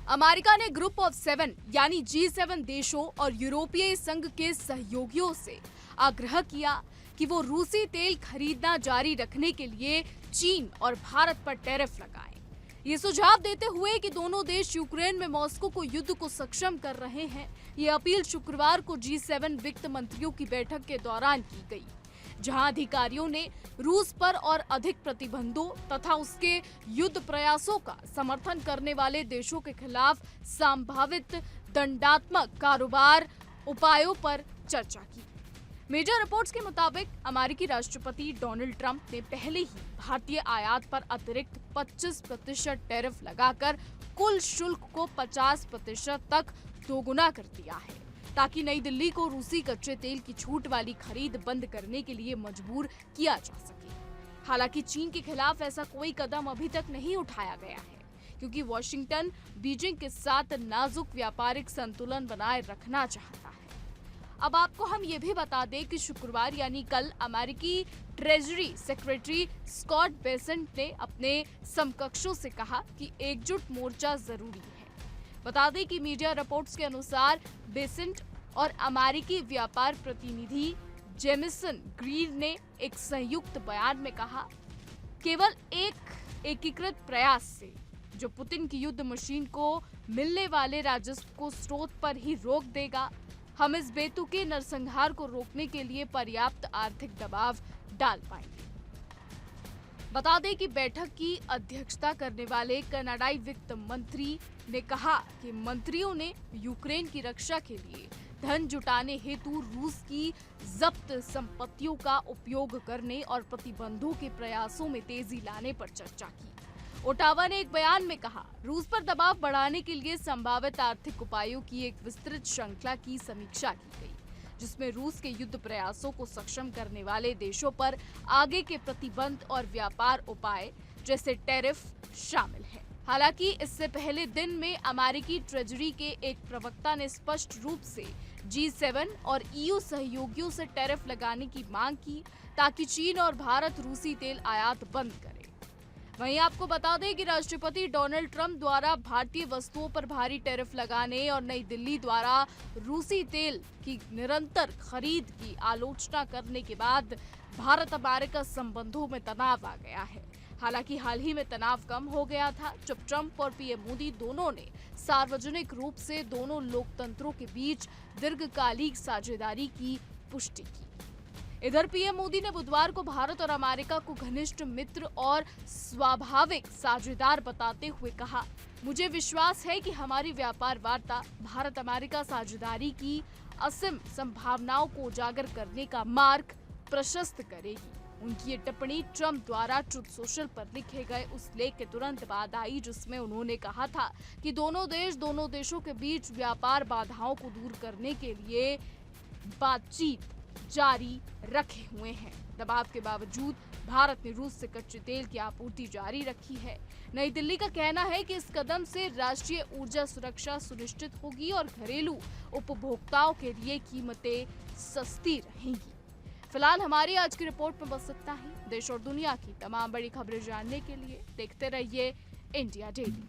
America ने group of 7 यानी G7 देशों और यूरोपीय संघ के सहयोगियों से आग्रह किया कि वो रूसी तेल खरीदना जारी रखने के लिए चीन और भारत पर टैरिफ लगाएं। ये सुझाव देते हुए कि दोनों देश यूक्रेन में मॉस्को को युद्ध को सक्षम कर रहे हैं, ये अपील शुक्रवार को G7 वित्त मंत्रियों की बैठक के दौरान की गई, जहां अधिकारियों ने रूस पर और अधिक प्रतिबंधों तथा उसके युद्ध प्रयासों का समर्थन करने वाले देशों के खिलाफ संभावित दंडात्मक कारोबार उपायों पर चर्चा की। मीडिया रिपोर्ट्स के मुताबिक अमेरिकी राष्ट्रपति डोनाल्ड ट्रंप ने पहले ही भारतीय आयात पर अतिरिक्त 25% टैरिफ लगाकर कुल शुल्क को 50% तक दोगुना कर दिया है, ताकि नई दिल्ली को रूसी कच्चे तेल की छूट वाली खरीद बंद करने के लिए मजबूर किया जा सके। हालांकि चीन के खिलाफ ऐसा कोई कदम अभी तक नहीं उठाया गया है, क्योंकि वॉशिंगटन बीजिंग के साथ नाजुक व्यापारिक संतुलन बनाए रखना चाहता है। अब आपको हम ये भी बता दें कि शुक्रवार यानी कल अमेरिकी ट्रेजरी सेक्रेटरी स्कॉट बेसेंट ने अपने समकक्षों से कहा कि एकजुट मोर्चा जरूरी है। बता दें कि मीडिया रिपोर्ट्स के अनुसार बेसेंट और अमेरिकी व्यापार प्रतिनिधि जेमिसन ग्रीन ने एक संयुक्त बयान में कहा, केवल एक एकीकृत प्रयास से जो पुतिन की युद्ध मशीन को मिलने वाले राजस्व को स्रोत पर ही रोक देगा, हम इस बेतुके नरसंहार को रोकने के लिए पर्याप्त आर्थिक दबाव डाल पाएंगे। बता दें कि बैठक की अध्यक्षता करने वाले कनाडाई वित्त मंत्री ने कहा कि मंत्रियों ने यूक्रेन की रक्षा के लिए धन जुटाने हेतु रूस की जब्त संपत्तियों का उपयोग करने और प्रतिबंधों के प्रयासों में तेजी लाने पर चर्चा की। ओटावा ने एक बयान में कहा, रूस पर दबाव बढ़ाने के लिए संभावित आर्थिक उपायों की एक विस्तृत श्रृंखला की समीक्षा की गई, जिसमें रूस के युद्ध प्रयासों को सक्षम करने वाले देशों पर आगे के प्रतिबंध और व्यापार उपाय जैसे टैरिफ शामिल है। हालांकि इससे पहले दिन में अमेरिकी ट्रेजरी के एक प्रवक्ता ने स्पष्ट रूप से G7 और EU सहयोगियों से टैरिफ लगाने की मांग की, ताकि चीन और भारत रूसी तेल आयात बंद करे। वहीं आपको बता दें कि राष्ट्रपति डोनाल्ड ट्रंप द्वारा भारतीय वस्तुओं पर भारी टैरिफ लगाने और नई दिल्ली द्वारा रूसी तेल की निरंतर खरीद की आलोचना करने के बाद भारत अमेरिका संबंधों में तनाव आ गया है। हालांकि हाल ही में तनाव कम हो गया था, जब ट्रंप और पीएम मोदी दोनों ने सार्वजनिक रूप से दोनों लोकतंत्रों के बीच दीर्घकालिक साझेदारी की पुष्टि की। इधर पीएम मोदी ने बुधवार को भारत और अमेरिका को घनिष्ठ मित्र और स्वाभाविक साझेदार बताते हुए कहा, मुझे विश्वास है कि हमारी व्यापार वार्ता भारत अमेरिका साझेदारी की असीम संभावनाओं को उजागर करने का मार्ग प्रशस्त करेगी। उनकी ये टिप्पणी ट्रंप द्वारा ट्रुथ सोशल पर लिखे गए उस लेख के तुरंत बाद आई, जिसमें उन्होंने कहा था कि दोनों देशों के बीच व्यापार बाधाओं को दूर करने के लिए बातचीत जारी रखे हुए हैं। दबाव के बावजूद भारत ने रूस से कच्चे तेल की आपूर्ति जारी रखी है। नई दिल्ली का कहना है कि इस कदम से राष्ट्रीय ऊर्जा सुरक्षा सुनिश्चित होगी और घरेलू उपभोक्ताओं के लिए कीमतें सस्ती रहेंगी। फिलहाल हमारी आज की रिपोर्ट में बस इतना ही। देश और दुनिया की तमाम बड़ी खबरें जानने के लिए देखते रहिए इंडिया डेली।